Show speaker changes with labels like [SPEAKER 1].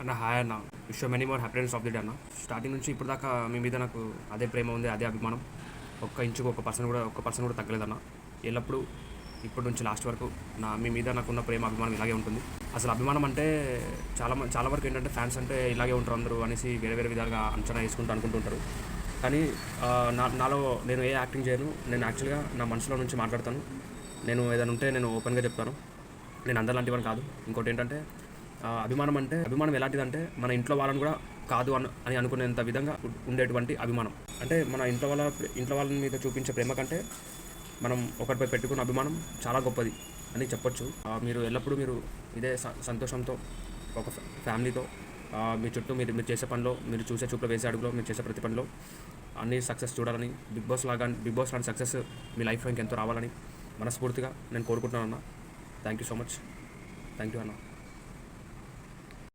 [SPEAKER 1] అన్న హాయ్ అన్న. Wish many more happiness of the day అన్న. స్టార్టింగ్ నుంచి ఇప్పుడు దాకా మీ మీద నాకు అదే ప్రేమ ఉంది, అదే అభిమానం. ఒక్క ఇంచుకు ఒక్క పర్సన్ కూడా తగ్గలేదన్న. ఎల్లప్పుడూ ఇప్పటి నుంచి లాస్ట్ వరకు మీ మీద నాకున్న ప్రేమ అభిమానం ఇలాగే ఉంటుంది. అసలు అభిమానం అంటే చాలా వరకు ఏంటంటే ఫ్యాన్స్ అంటే ఇలాగే ఉంటారు అందరూ అనేసి వేరే వేరే విధాలుగా అంచనా వేసుకుంటూ అనుకుంటుంటారు. కానీ నాలో నేను ఏ యాక్టింగ్ చేయను. నేను యాక్చువల్గా నా మనసులో నుంచి మాట్లాడతాను. నేను ఏదైనా ఉంటే నేను ఓపెన్గా చెప్తాను. నేను అందరిలాంటి వాడిని కాదు. ఇంకోటి ఏంటంటే అభిమానం ఎలాంటిదంటే మన ఇంట్లో వాళ్ళని కూడా కాదు అని అనుకునేంత విధంగా ఉండేటువంటి అభిమానం. అంటే మన ఇంట్లో వాళ్ళ మీద చూపించే ప్రేమ కంటే మనం ఒకరిపై పెట్టుకున్న అభిమానం చాలా గొప్పది అని చెప్పొచ్చు. మీరు ఎల్లప్పుడూ ఇదే సంతోషంతో ఒక ఫ్యామిలీతో మీ చుట్టూ మీరు చేసే పనిలో, మీరు చూసే చూపులో వేసే అడుగులో, మీరు చేసే ప్రతి పనిలో అన్ని సక్సెస్ చూడాలని, బిగ్ బాస్ లాంటి సక్సెస్ మీ లైఫ్లో ఇంకెంతో రావాలని మనస్ఫూర్తిగా నేను కోరుకుంటున్నాను అన్న. Thank you so much. Thank you అన్న.